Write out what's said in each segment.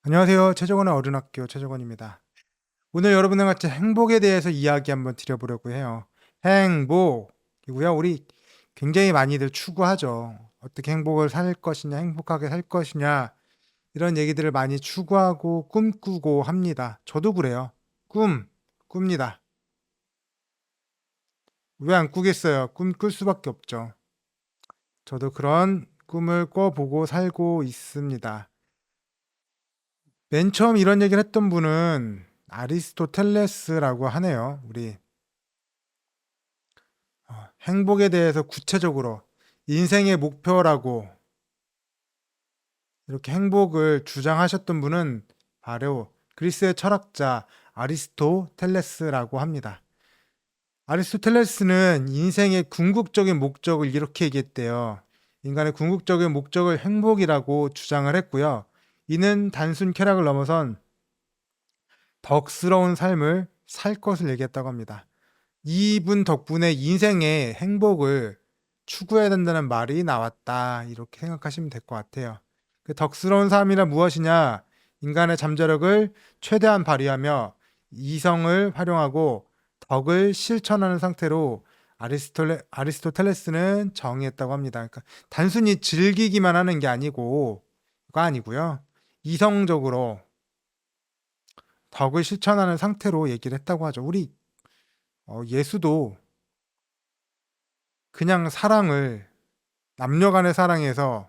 안녕하세요. 최정원의 어른학교 최정원입니다. 오늘 여러분과 같이 행복에 대해서 이야기 한번 드려보려고 해요. 행복이고요. 우리 굉장히 많이들 추구하죠. 어떻게 행복을 살 것이냐, 행복하게 살 것이냐, 이런 얘기들을 많이 추구하고 꿈꾸고 합니다. 저도 그래요. 꿉니다. 왜 안 꾸겠어요? 꿈꿀 수밖에 없죠. 저도 그런 꿈을 꿔보고 살고 있습니다. 맨 처음 이런 얘기를 했던 분은 아리스토텔레스라고 하네요. 우리 행복에 대해서 구체적으로 인생의 목표라고 이렇게 행복을 주장하셨던 분은 바로 그리스의 철학자 아리스토텔레스라고 합니다. 아리스토텔레스는 인생의 궁극적인 목적을 이렇게 얘기했대요. 인간의 궁극적인 목적을 행복이라고 주장을 했고요. 이는 단순 쾌락을 넘어선 덕스러운 삶을 살 것을 얘기했다고 합니다. 이분 덕분에 인생의 행복을 추구해야 된다는 말이 나왔다. 이렇게 생각하시면 될 것 같아요. 그 덕스러운 삶이란 무엇이냐? 인간의 잠재력을 최대한 발휘하며 이성을 활용하고 덕을 실천하는 상태로 아리스토텔레스는 정의했다고 합니다. 그러니까 단순히 즐기기만 하는 게 아니고요. 이성적으로 덕을 실천하는 상태로 얘기를 했다고 하죠. 우리 예수도 그냥 사랑을 남녀 간의 사랑에서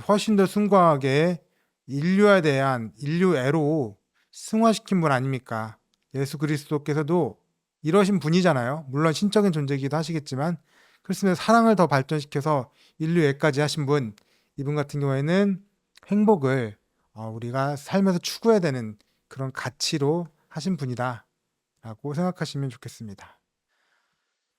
훨씬 더 숭고하게 인류에 대한 인류애로 승화시킨 분 아닙니까? 예수 그리스도께서도 이러신 분이잖아요. 물론 신적인 존재이기도 하시겠지만 그렇으면 사랑을 더 발전시켜서 인류애까지 하신 분, 이분 같은 경우에는 행복을 우리가 살면서 추구해야 되는 그런 가치로 하신 분이다라고 생각하시면 좋겠습니다.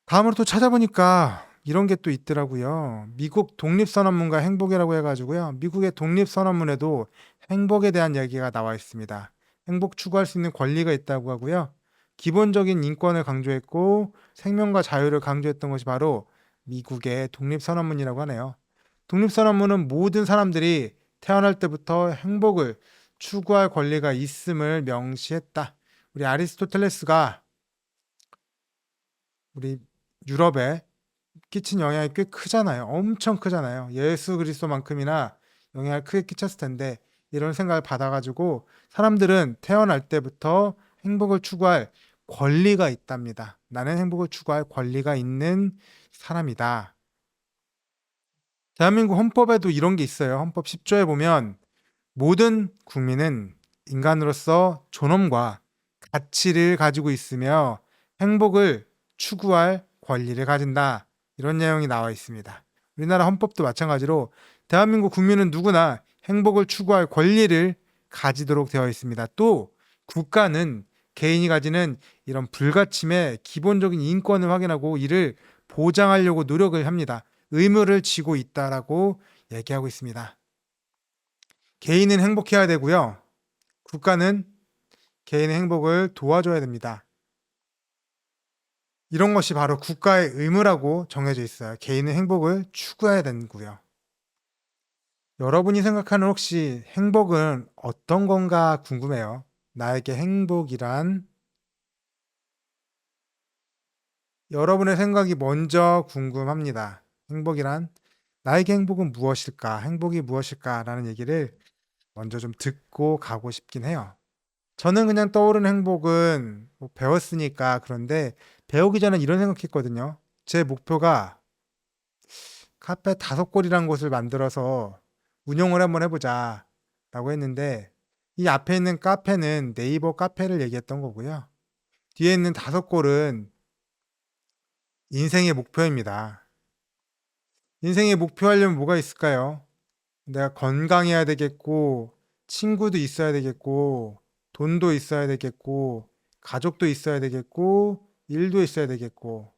다음으로 또 찾아보니까 이런 게 또 있더라고요. 미국 독립선언문과 행복이라고 해가지고요. 미국의 독립선언문에도 행복에 대한 이야기가 나와 있습니다. 행복 추구할 수 있는 권리가 있다고 하고요. 기본적인 인권을 강조했고 생명과 자유를 강조했던 것이 바로 미국의 독립선언문이라고 하네요. 독립선언문은 모든 사람들이 태어날 때부터 행복을 추구할 권리가 있음을 명시했다. 우리 아리스토텔레스가 우리 유럽에 끼친 영향이 꽤 크잖아요. 엄청 크잖아요. 예수 그리스도만큼이나 영향을 크게 끼쳤을 텐데 이런 생각을 받아가지고 사람들은 태어날 때부터 행복을 추구할 권리가 있답니다. 나는 행복을 추구할 권리가 있는 사람이다. 대한민국 헌법에도 이런 게 있어요. 헌법 10조에 보면 모든 국민은 인간으로서 존엄과 가치를 가지고 있으며 행복을 추구할 권리를 가진다. 이런 내용이 나와 있습니다. 우리나라 헌법도 마찬가지로 대한민국 국민은 누구나 행복을 추구할 권리를 가지도록 되어 있습니다. 또 국가는 개인이 가지는 이런 불가침의 기본적인 인권을 확인하고 이를 보장하려고 노력을 합니다. 의무를 지고 있다라고 얘기하고 있습니다. 개인은 행복해야 되고요. 국가는 개인의 행복을 도와줘야 됩니다. 이런 것이 바로 국가의 의무라고 정해져 있어요. 개인의 행복을 추구해야 되고요. 여러분이 생각하는 혹시 행복은 어떤 건가 궁금해요. 나에게 행복이란 여러분의 생각이 먼저 궁금합니다. 행복이란 나에게 행복은 무엇일까? 행복이 무엇일까? 라는 얘기를 먼저 좀 듣고 가고 싶긴 해요. 저는 그냥 떠오르는 행복은 뭐 배웠으니까 그런데 배우기 전에 이런 생각했거든요. 제 목표가 카페 5곳이라는 곳을 만들어서 운영을 한번 해보자 라고 했는데 이 앞에 있는 카페는 네이버 카페를 얘기했던 거고요. 뒤에 있는 5곳은 인생의 목표입니다. 인생의 목표 하려면 뭐가 있을까요? 내가 건강해야 되겠고, 친구도 있어야 되겠고, 돈도 있어야 되겠고, 가족도 있어야 되겠고, 일도 있어야 되겠고,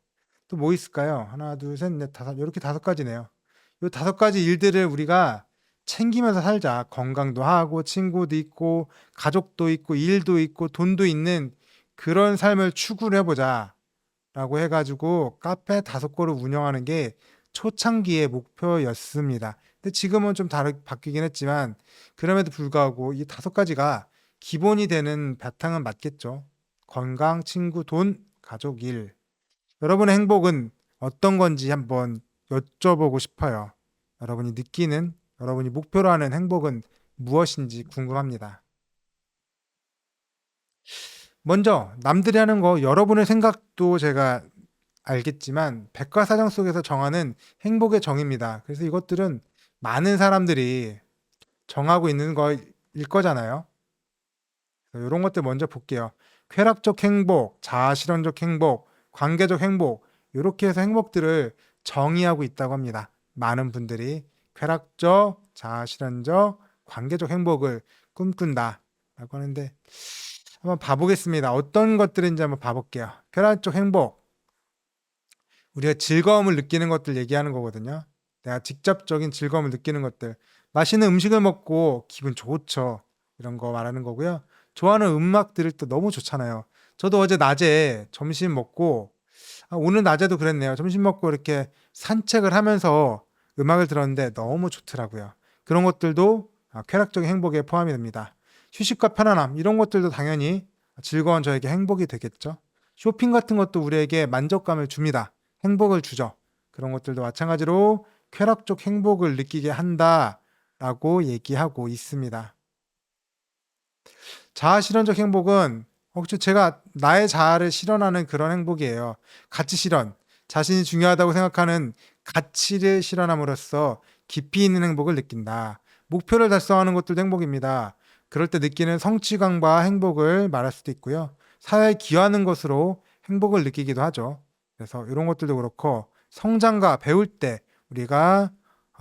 또 뭐 있을까요? 하나, 둘, 셋, 넷, 다섯, 이렇게 5가지네요. 이 5가지 일들을 우리가 챙기면서 살자. 건강도 하고, 친구도 있고, 가족도 있고, 일도 있고, 돈도 있는 그런 삶을 추구를 해보자. 라고 해가지고 카페 5곳을 운영하는 게 초창기의 목표였습니다. 근데 지금은 좀 다르게 바뀌긴 했지만 그럼에도 불구하고 이 5가지가 기본이 되는 바탕은 맞겠죠. 건강, 친구, 돈, 가족, 일. 여러분의 행복은 어떤 건지 한번 여쭤보고 싶어요. 여러분이 느끼는, 여러분이 목표로 하는 행복은 무엇인지 궁금합니다. 먼저 남들이 하는 거 여러분의 생각도 제가 알겠지만 백과사전 속에서 정하는 행복의 정의입니다. 그래서 이것들은 많은 사람들이 정하고 있는 거일 거잖아요. 이런 것들 먼저 볼게요. 쾌락적 행복, 자아실현적 행복, 관계적 행복, 이렇게 해서 행복들을 정의하고 있다고 합니다. 많은 분들이 쾌락적, 자아실현적, 관계적 행복을 꿈꾼다 라고 하는데 한번 봐보겠습니다. 어떤 것들인지 한번 봐볼게요. 쾌락적 행복, 우리가 즐거움을 느끼는 것들 얘기하는 거거든요. 내가 직접적인 즐거움을 느끼는 것들. 맛있는 음식을 먹고 기분 좋죠. 이런 거 말하는 거고요. 좋아하는 음악 들을 때 너무 좋잖아요. 저도 어제 낮에 점심 먹고, 오늘 낮에도 그랬네요. 점심 먹고 이렇게 산책을 하면서 음악을 들었는데 너무 좋더라고요. 그런 것들도 쾌락적인 행복에 포함이 됩니다. 휴식과 편안함, 이런 것들도 당연히 즐거운 저에게 행복이 되겠죠. 쇼핑 같은 것도 우리에게 만족감을 줍니다. 행복을 주죠. 그런 것들도 마찬가지로 쾌락적 행복을 느끼게 한다라고 얘기하고 있습니다. 자아 실현적 행복은 혹시 제가 나의 자아를 실현하는 그런 행복이에요. 가치 실현. 자신이 중요하다고 생각하는 가치를 실현함으로써 깊이 있는 행복을 느낀다. 목표를 달성하는 것들도 행복입니다. 그럴 때 느끼는 성취감과 행복을 말할 수도 있고요. 사회에 기여하는 것으로 행복을 느끼기도 하죠. 그래서 이런 것들도 그렇고 성장과 배울 때 우리가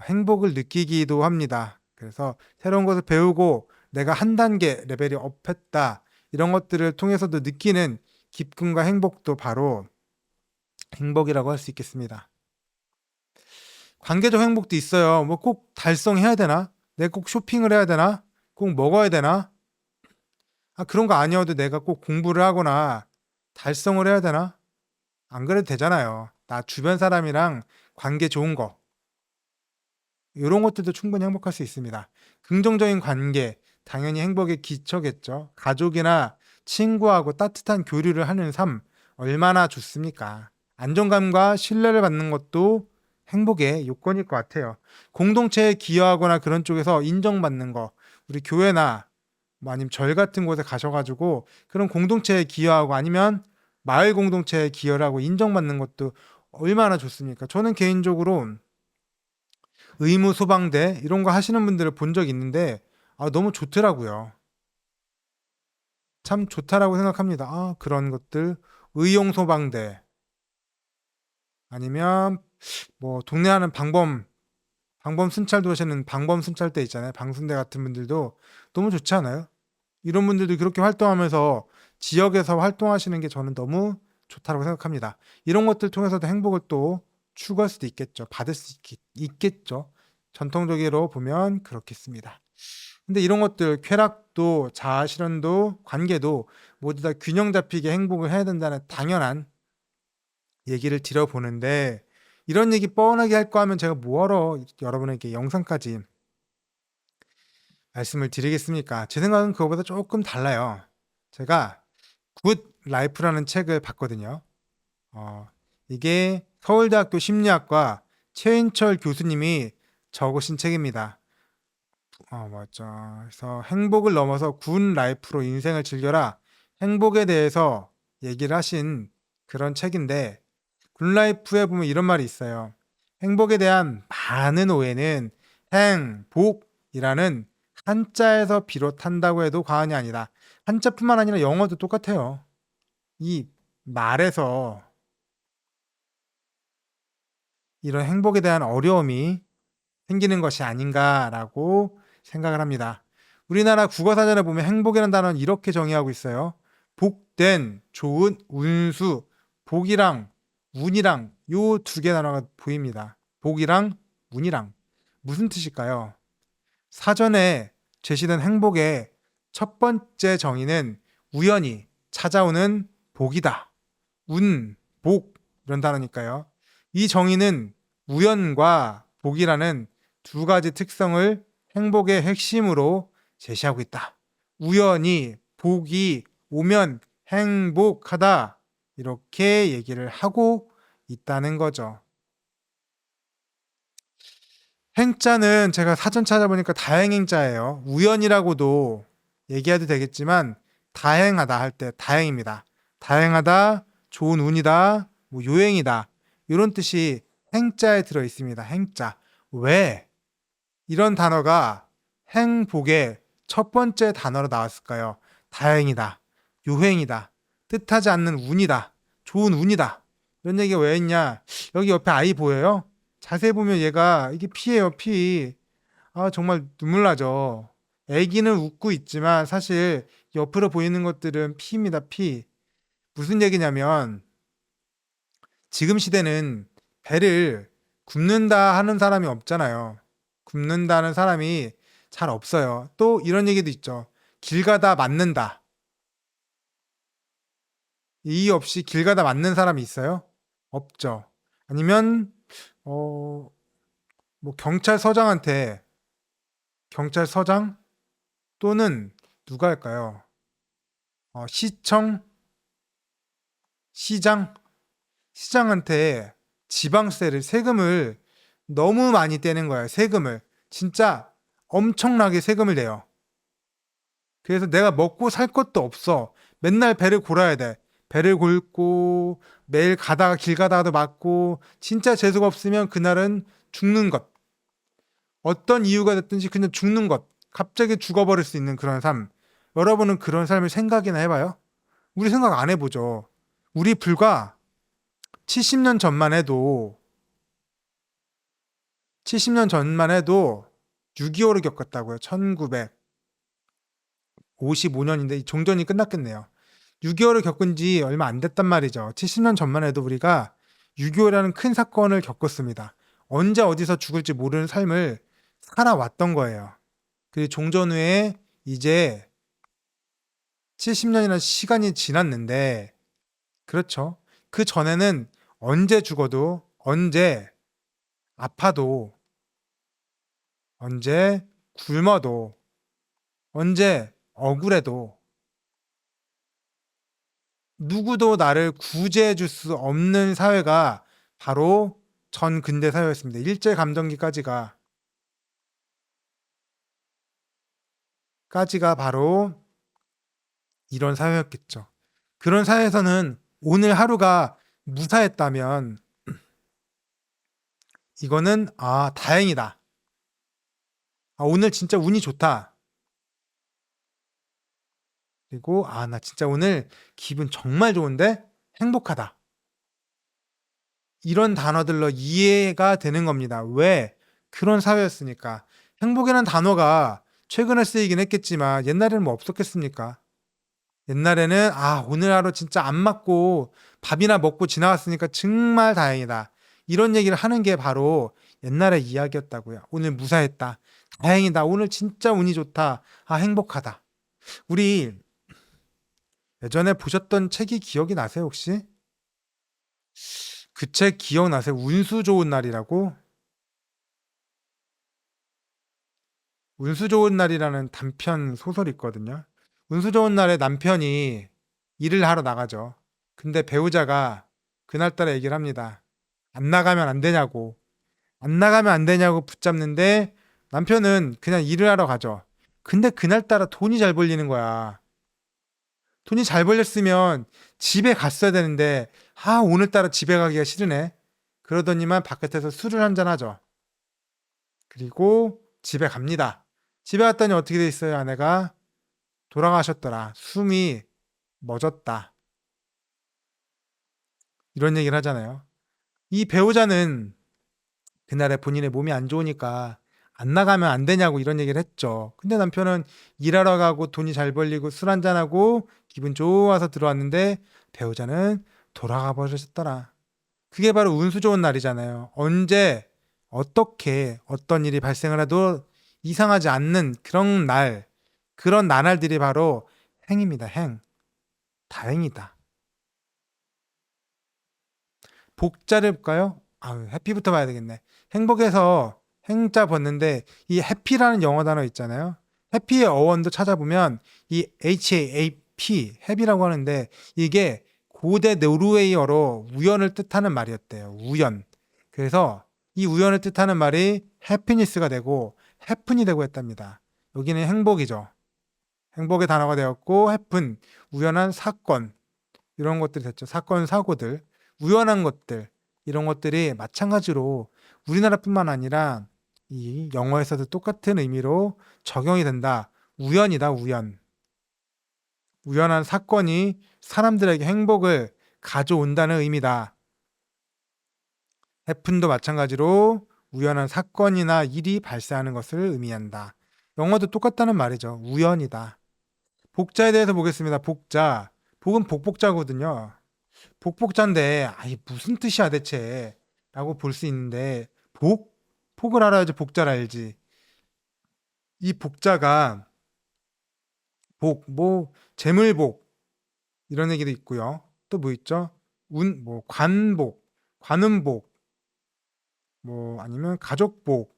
행복을 느끼기도 합니다. 그래서 새로운 것을 배우고 내가 한 단계 레벨이 업했다. 이런 것들을 통해서도 느끼는 기쁨과 행복도 바로 행복이라고 할 수 있겠습니다. 관계적 행복도 있어요. 뭐 꼭 달성해야 되나? 내가 꼭 쇼핑을 해야 되나? 꼭 먹어야 되나? 그런 거 아니어도 내가 꼭 공부를 하거나 달성을 해야 되나? 안 그래도 되잖아요. 나 주변 사람이랑 관계 좋은 거. 이런 것들도 충분히 행복할 수 있습니다. 긍정적인 관계, 당연히 행복의 기초겠죠. 가족이나 친구하고 따뜻한 교류를 하는 삶, 얼마나 좋습니까? 안정감과 신뢰를 받는 것도 행복의 요건일 것 같아요. 공동체에 기여하거나 그런 쪽에서 인정받는 거, 우리 교회나 뭐 아니면 절 같은 곳에 가셔가지고 그런 공동체에 기여하고 아니면 마을 공동체에 기여를 하고 인정받는 것도 얼마나 좋습니까? 저는 개인적으로 의무 소방대 이런 거 하시는 분들을 본 적 있는데 너무 좋더라고요. 참 좋다라고 생각합니다. 그런 것들 의용 소방대 아니면 뭐 동네 하는 방범 순찰도 하시는 방범 순찰대 있잖아요. 방순대 같은 분들도 너무 좋지 않아요? 이런 분들도 그렇게 활동하면서 지역에서 활동하시는 게 저는 너무 좋다고 생각합니다. 이런 것들 통해서도 행복을 또 추구할 수도 있겠죠. 받을 수 있겠죠. 전통적으로 보면 그렇겠습니다. 근데 이런 것들 쾌락도 자아 실현도 관계도 모두 다 균형 잡히게 행복을 해야 된다는 당연한 얘기를 드려보는데 이런 얘기 뻔하게 할 거 하면 제가 뭐하러 여러분에게 영상까지 말씀을 드리겠습니까? 제 생각은 그거보다 조금 달라요. 제가 굿 라이프라는 책을 봤거든요. 이게 서울대학교 심리학과 최인철 교수님이 적으신 책입니다. 맞죠. 그래서 행복을 넘어서 굿 라이프로 인생을 즐겨라. 행복에 대해서 얘기를 하신 그런 책인데 굿 라이프에 보면 이런 말이 있어요. 행복에 대한 많은 오해는 행복이라는 한자에서 비롯한다고 해도 과언이 아니다. 한자뿐만 아니라 영어도 똑같아요. 이 말에서 이런 행복에 대한 어려움이 생기는 것이 아닌가라고 생각을 합니다. 우리나라 국어사전에 보면 행복이라는 단어는 이렇게 정의하고 있어요. 복된, 좋은, 운수, 복이랑 운이랑 요 두 개 단어가 보입니다. 복이랑 운이랑 무슨 뜻일까요? 사전에 제시된 행복의 첫 번째 정의는 우연히 찾아오는 복이다. 운, 복 이런 단어니까요. 이 정의는 우연과 복이라는 두 가지 특성을 행복의 핵심으로 제시하고 있다. 우연히 복이 오면 행복하다. 이렇게 얘기를 하고 있다는 거죠. 행자는 제가 사전 찾아보니까 다행행자예요. 우연이라고도 얘기해도 되겠지만 다행하다 할 때 다행입니다. 다행하다, 좋은 운이다, 뭐 요행이다. 이런 뜻이 행자에 들어 있습니다. 행자. 왜 이런 단어가 행복의 첫 번째 단어로 나왔을까요? 다행이다, 요행이다, 뜻하지 않는 운이다, 좋은 운이다. 이런 얘기가 왜 있냐? 여기 옆에 아이 보여요? 자세히 보면 얘가 이게 피예요, 피. 아, 정말 눈물 나죠. 애기는 웃고 있지만 사실 옆으로 보이는 것들은 피입니다, 피. 무슨 얘기냐면 지금 시대는 배를 굽는다 하는 사람이 없잖아요. 굽는다는 사람이 잘 없어요. 또 이런 얘기도 있죠. 길 가다 맞는다. 이의 없이 길 가다 맞는 사람이 있어요? 없죠. 아니면 어, 뭐 경찰서장 또는 누가 할까요? 시청, 시장, 시장한테 지방세를 세금을 너무 많이 떼는 거예요. 세금을 진짜 엄청나게 세금을 내요. 그래서 내가 먹고 살 것도 없어. 맨날 배를 골아야 돼. 배를 골고 매일 가다가 길 가다가도 맞고 진짜 재수가 없으면 그날은 죽는 것. 어떤 이유가 됐든지 그냥 죽는 것. 갑자기 죽어버릴 수 있는 그런 삶. 여러분은 그런 삶을 생각이나 해봐요? 우리 생각 안 해보죠. 우리 불과 70년 전만 해도 70년 전만 해도 6.25를 겪었다고요. 1955년인데 종전이 끝났겠네요. 6.25를 겪은 지 얼마 안 됐단 말이죠. 70년 전만 해도 우리가 6.25라는 큰 사건을 겪었습니다. 언제 어디서 죽을지 모르는 삶을 살아왔던 거예요. 그 종전 후에 이제 70년이라는 시간이 지났는데, 그렇죠. 그 전에는 언제 죽어도, 언제 아파도, 언제 굶어도, 언제 억울해도 누구도 나를 구제해 줄 수 없는 사회가 바로 전 근대 사회였습니다. 일제 감정기까지가 바로 이런 사회였겠죠. 그런 사회에서는 오늘 하루가 무사했다면 이거는 다행이다. 오늘 진짜 운이 좋다. 그리고 나 진짜 오늘 기분 정말 좋은데 행복하다. 이런 단어들로 이해가 되는 겁니다. 왜? 그런 사회였으니까. 행복이라는 단어가 최근에 쓰이긴 했겠지만 옛날에는 뭐 없었겠습니까? 옛날에는 오늘 하루 진짜 안 맞고 밥이나 먹고 지나갔으니까 정말 다행이다. 이런 얘기를 하는 게 바로 옛날의 이야기였다고요. 오늘 무사했다. 다행이다. 오늘 진짜 운이 좋다. 행복하다. 우리 예전에 보셨던 책이 기억이 나세요, 혹시? 그 책 기억나세요? 운수 좋은 날이라고? 운수 좋은 날이라는 단편 소설이 있거든요. 운수 좋은 날에 남편이 일을 하러 나가죠. 근데 배우자가 그날따라 얘기를 합니다. 안 나가면 안 되냐고. 안 나가면 안 되냐고 붙잡는데 남편은 그냥 일을 하러 가죠. 근데 그날따라 돈이 잘 벌리는 거야. 돈이 잘 벌렸으면 집에 갔어야 되는데, 오늘따라 집에 가기가 싫으네. 그러더니만 바깥에서 술을 한잔 하죠. 그리고 집에 갑니다. 집에 갔더니 어떻게 돼 있어요? 아내가 돌아가셨더라. 숨이 멎었다. 이런 얘기를 하잖아요. 이 배우자는 그날에 본인의 몸이 안 좋으니까 안 나가면 안 되냐고 이런 얘기를 했죠. 근데 남편은 일하러 가고 돈이 잘 벌리고 술 한잔하고 기분 좋아서 들어왔는데 배우자는 돌아가 버리셨더라. 그게 바로 운수 좋은 날이잖아요. 언제 어떻게 어떤 일이 발생을 해도 이상하지 않는 그런 날, 그런 나날들이 바로 행입니다. 행. 다행이다. 복자를 볼까요? 해피부터 봐야 되겠네. 행복에서 행자 벗는데 이 해피라는 영어 단어 있잖아요. 해피의 어원도 찾아보면 이 HAP, 해피라고 하는데 이게 고대 노르웨이어로 우연을 뜻하는 말이었대요. 우연. 그래서 이 우연을 뜻하는 말이 해피니스가 되고 해픈이 되고 했답니다. 여기는 행복이죠. 행복의 단어가 되었고 해픈, 우연한 사건 이런 것들이 됐죠. 사건, 사고들, 우연한 것들 이런 것들이 마찬가지로 우리나라뿐만 아니라 이 영어에서도 똑같은 의미로 적용이 된다. 우연이다, 우연. 우연한 사건이 사람들에게 행복을 가져온다는 의미다. happen도 마찬가지로 우연한 사건이나 일이 발생하는 것을 의미한다. 영어도 똑같다는 말이죠. 우연이다. 복자에 대해서 보겠습니다. 복자. 복은 복복자거든요. 복복자인데 아이 무슨 뜻이야 대체? 라고 볼 수 있는데 복? 복을 알아야지 복자를 알지. 이 복자가 복, 뭐 재물복 이런 얘기도 있고요. 또 뭐 있죠? 뭐 관복, 관음복, 뭐 아니면 가족복.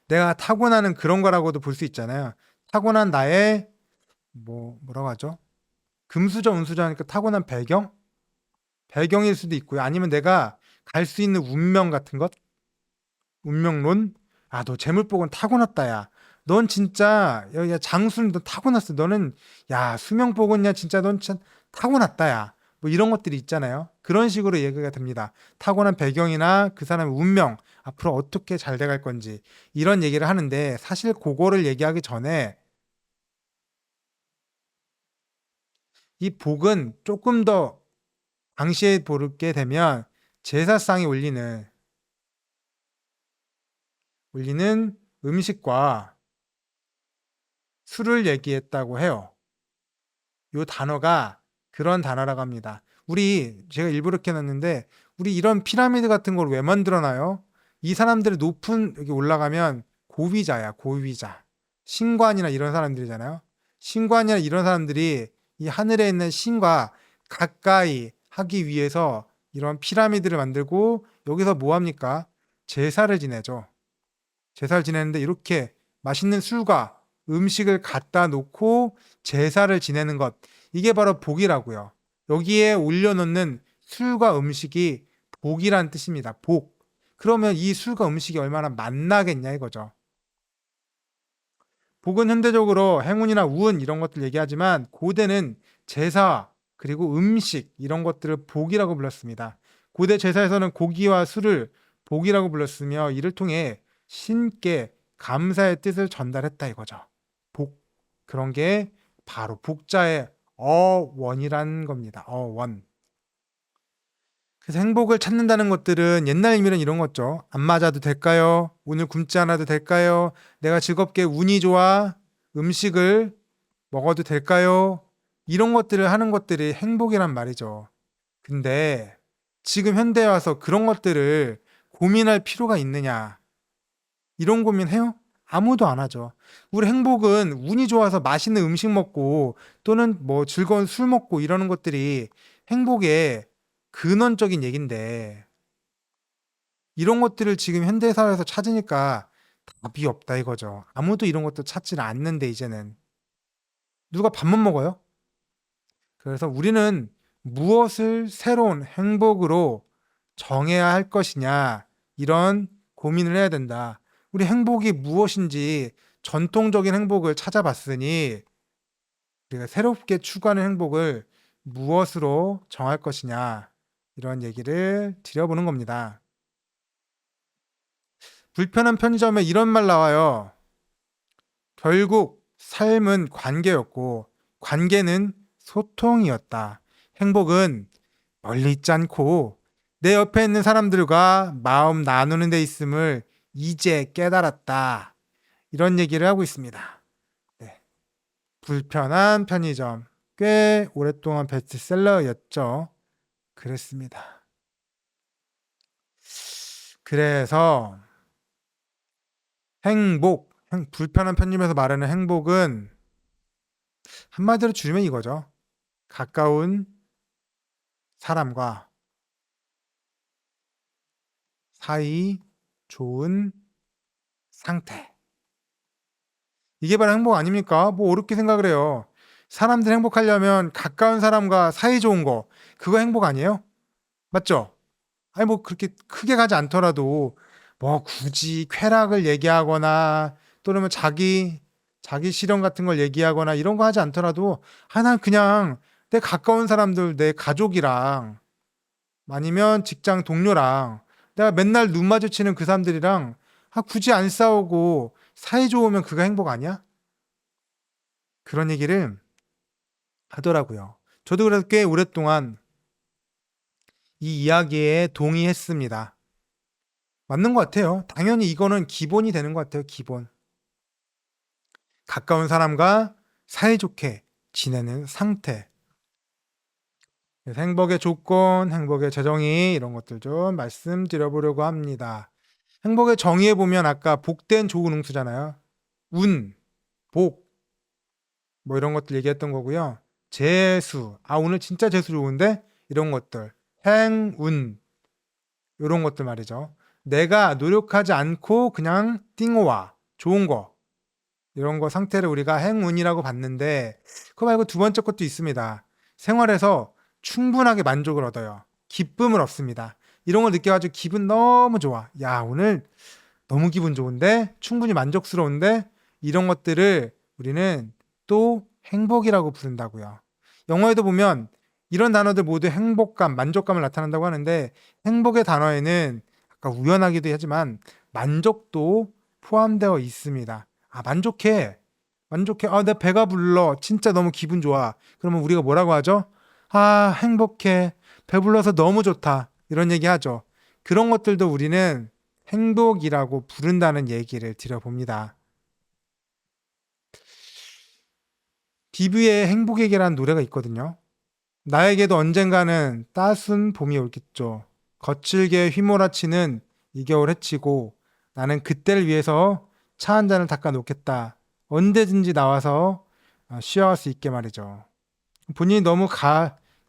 내가 타고나는 그런 거라고도 볼 수 있잖아요. 타고난 나의 뭐라고 하죠? 금수저, 운수저 하니까 타고난 배경일 수도 있고요. 아니면 내가 갈 수 있는 운명 같은 것, 운명론. 아, 너 재물복은 타고났다, 야. 넌 진짜, 야, 장수는 너 타고났어. 너는, 야, 수명복은 야, 진짜 넌 진짜 타고났다, 야. 뭐 이런 것들이 있잖아요. 그런 식으로 얘기가 됩니다. 타고난 배경이나 그 사람의 운명, 앞으로 어떻게 잘 돼갈 건지, 이런 얘기를 하는데, 사실 그거를 얘기하기 전에, 이 복은 조금 더 당시에 보게 되면, 제사상에 올리는 음식과 술을 얘기했다고 해요. 요 단어가 그런 단어라고 합니다. 제가 일부러 이렇게 놨는데, 우리 이런 피라미드 같은 걸 왜 만들어놔요? 이 사람들이 높은, 여기 올라가면 고위자야, 고위자. 신관이나 이런 사람들이잖아요. 신관이나 이런 사람들이 이 하늘에 있는 신과 가까이 하기 위해서 이런 피라미드를 만들고, 여기서 뭐 합니까? 제사를 지내죠. 제사를 지내는데 이렇게 맛있는 술과 음식을 갖다 놓고 제사를 지내는 것. 이게 바로 복이라고요. 여기에 올려놓는 술과 음식이 복이란 뜻입니다. 복. 그러면 이 술과 음식이 얼마나 맛나겠냐 이거죠. 복은 현대적으로 행운이나 우운 이런 것들 얘기하지만 고대는 제사 그리고 음식 이런 것들을 복이라고 불렀습니다. 고대 제사에서는 고기와 술을 복이라고 불렀으며 이를 통해 신께 감사의 뜻을 전달했다 이거죠. 복. 그런 게 바로 복자의 어원이란 겁니다. 어원. 그래서 행복을 찾는다는 것들은 옛날 의미는 이런 거죠. 안 맞아도 될까요? 오늘 굶지 않아도 될까요? 내가 즐겁게 운이 좋아 음식을 먹어도 될까요? 이런 것들을 하는 것들이 행복이란 말이죠. 근데 지금 현대에 와서 그런 것들을 고민할 필요가 있느냐? 이런 고민해요? 아무도 안 하죠. 우리 행복은 운이 좋아서 맛있는 음식 먹고 또는 뭐 즐거운 술 먹고 이러는 것들이 행복의 근원적인 얘긴데 이런 것들을 지금 현대 사회에서 찾으니까 답이 없다 이거죠. 아무도 이런 것도 찾지 않는데 이제는 누가 밥만 먹어요? 그래서 우리는 무엇을 새로운 행복으로 정해야 할 것이냐 이런 고민을 해야 된다. 우리 행복이 무엇인지 전통적인 행복을 찾아봤으니 우리가 새롭게 추구하는 행복을 무엇으로 정할 것이냐 이런 얘기를 드려보는 겁니다. 불편한 편의점에 이런 말 나와요. 결국 삶은 관계였고 관계는 소통이었다. 행복은 멀리 있지 않고 내 옆에 있는 사람들과 마음 나누는 데 있음을 이제 깨달았다. 이런 얘기를 하고 있습니다. 네. 불편한 편의점. 꽤 오랫동안 베스트셀러였죠. 그랬습니다. 그래서 불편한 편의점에서 말하는 행복은 한마디로 줄이면 이거죠. 가까운 사람과 사이 좋은 상태. 이게 바로 행복 아닙니까? 뭐 어렵게 생각을 해요. 사람들 행복하려면 가까운 사람과 사이 좋은 거, 그거 행복 아니에요? 맞죠? 아니 뭐 그렇게 크게 가지 않더라도 뭐 굳이 쾌락을 얘기하거나 또는 뭐 자기 실현 같은 걸 얘기하거나 이런 거 하지 않더라도 난 그냥 내 가까운 사람들, 내 가족이랑 아니면 직장 동료랑 내가 맨날 눈 마주치는 그 사람들이랑 굳이 안 싸우고 사이 좋으면 그거 행복 아니야? 그런 얘기를 하더라고요. 저도 그래서 꽤 오랫동안 이 이야기에 동의했습니다. 맞는 것 같아요. 당연히 이거는 기본이 되는 것 같아요. 기본. 가까운 사람과 사이좋게 지내는 상태. 그래서 행복의 조건, 행복의 재정의 이런 것들 좀 말씀드려보려고 합니다. 행복의 정의에 보면 아까 복된 좋은 응수잖아요. 운, 복, 뭐 이런 것들 얘기했던 거고요. 재수, 오늘 진짜 재수 좋은데? 이런 것들. 행운, 이런 것들 말이죠. 내가 노력하지 않고 그냥 띵호와 좋은 거, 이런 거 상태를 우리가 행운이라고 봤는데 그거 말고 두 번째 것도 있습니다. 생활에서 충분하게 만족을 얻어요. 기쁨을 얻습니다. 이런 걸 느껴가지고 기분 너무 좋아. 야, 오늘 너무 기분 좋은데? 충분히 만족스러운데? 이런 것들을 우리는 또 행복이라고 부른다고요. 영어에도 보면 이런 단어들 모두 행복감, 만족감을 나타낸다고 하는데 행복의 단어에는 아까 우연하기도 하지만 만족도 포함되어 있습니다. 만족해. 만족해. 내 배가 불러. 진짜 너무 기분 좋아. 그러면 우리가 뭐라고 하죠? 행복해. 배불러서 너무 좋다. 이런 얘기 하죠. 그런 것들도 우리는 행복이라고 부른다는 얘기를 드려봅니다. 비비의 행복에게라는 노래가 있거든요. 나에게도 언젠가는 따스운 봄이 오겠죠. 거칠게 휘몰아치는 이 겨울 해치고 나는 그때를 위해서 차 한 잔을 닦아 놓겠다. 언제든지 나와서 쉬어갈 수 있게 말이죠. 본인이 너무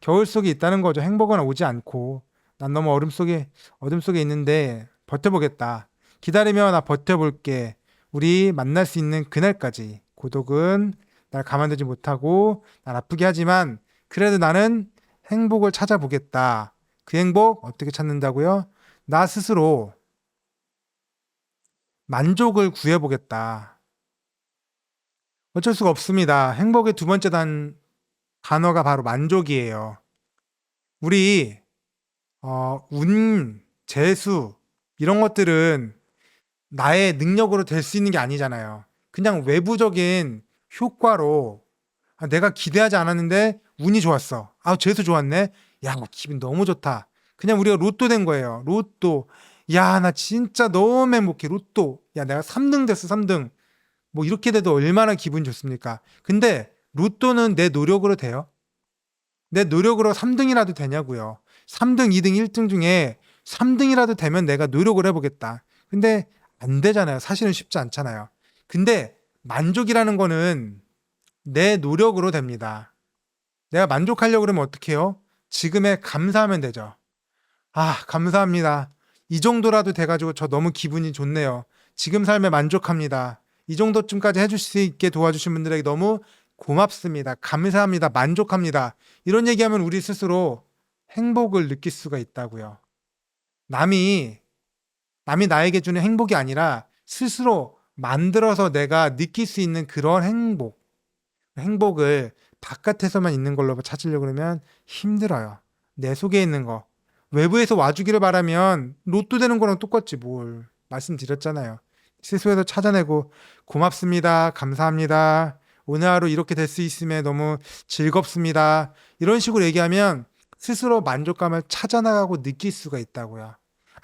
겨울 속에 있다는 거죠. 행복은 오지 않고 난 너무 어둠 속에 있는데 버텨보겠다. 기다리며 나 버텨볼게. 우리 만날 수 있는 그날까지. 고독은 날 가만두지 못하고 날 아프게 하지만 그래도 나는 행복을 찾아보겠다. 그 행복 어떻게 찾는다고요? 나 스스로 만족을 구해보겠다. 어쩔 수가 없습니다. 행복의 두 번째 단어가 바로 만족이에요. 우리 재수 이런 것들은 나의 능력으로 될 수 있는 게 아니잖아요. 그냥 외부적인 효과로 내가 기대하지 않았는데 운이 좋았어. 재수 좋았네. 야, 기분 너무 좋다. 그냥 우리가 로또 된 거예요. 로또. 야, 나 진짜 너무 행복해. 로또. 야, 내가 3등 됐어, 3등. 뭐 이렇게 돼도 얼마나 기분이 좋습니까? 근데 로또는 내 노력으로 돼요. 내 노력으로 3등이라도 되냐고요. 3등, 2등, 1등 중에 3등이라도 되면 내가 노력을 해보겠다. 근데 안 되잖아요. 사실은 쉽지 않잖아요. 근데 만족이라는 거는 내 노력으로 됩니다. 내가 만족하려고 그러면 어떻게 해요? 지금에 감사하면 되죠. 감사합니다. 이 정도라도 돼가지고 저 너무 기분이 좋네요. 지금 삶에 만족합니다. 이 정도쯤까지 해줄 수 있게 도와주신 분들에게 너무 고맙습니다. 감사합니다. 만족합니다. 이런 얘기하면 우리 스스로 행복을 느낄 수가 있다고요. 남이 나에게 주는 행복이 아니라 스스로 만들어서 내가 느낄 수 있는 그런 행복을 바깥에서만 있는 걸로 찾으려고 그러면 힘들어요. 내 속에 있는 거. 외부에서 와주기를 바라면 로또 되는 거랑 똑같지 뭘. 말씀드렸잖아요. 스스로에서 찾아내고 고맙습니다. 감사합니다. 오늘 하루 이렇게 될 수 있음에 너무 즐겁습니다. 이런 식으로 얘기하면 스스로 만족감을 찾아나가고 느낄 수가 있다고요.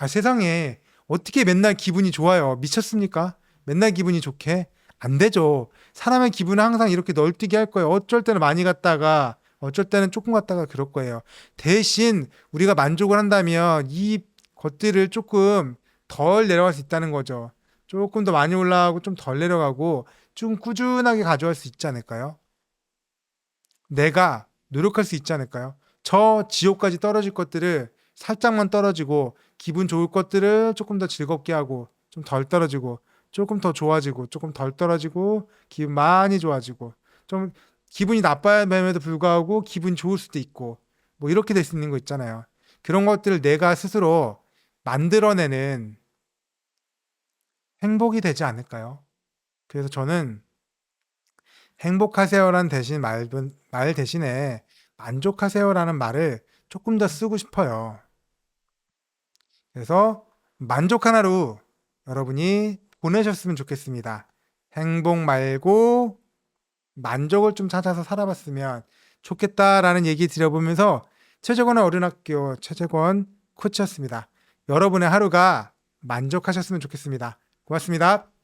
세상에 어떻게 맨날 기분이 좋아요? 미쳤습니까? 맨날 기분이 좋게? 안 되죠. 사람의 기분은 항상 이렇게 널뛰게 할 거예요. 어쩔 때는 많이 갔다가 어쩔 때는 조금 갔다가 그럴 거예요. 대신 우리가 만족을 한다면 이 것들을 조금 덜 내려갈 수 있다는 거죠. 조금 더 많이 올라가고 좀 덜 내려가고 좀 꾸준하게 가져갈 수 있지 않을까요? 내가 노력할 수 있지 않을까요? 저 지옥까지 떨어질 것들을 살짝만 떨어지고 기분 좋을 것들을 조금 더 즐겁게 하고 좀 덜 떨어지고 조금 더 좋아지고 조금 덜 떨어지고 기분 많이 좋아지고 좀 기분이 나빠짐에도 불구하고 기분 좋을 수도 있고 뭐 이렇게 될 수 있는 거 있잖아요. 그런 것들을 내가 스스로 만들어내는 행복이 되지 않을까요? 그래서 저는 행복하세요라는 말 대신에 만족하세요라는 말을 조금 더 쓰고 싶어요. 그래서 만족한 하루 여러분이 보내셨으면 좋겠습니다. 행복 말고 만족을 좀 찾아서 살아봤으면 좋겠다라는 얘기 드려보면서 최재권의 어린학교 최재권 코치였습니다. 여러분의 하루가 만족하셨으면 좋겠습니다. 고맙습니다.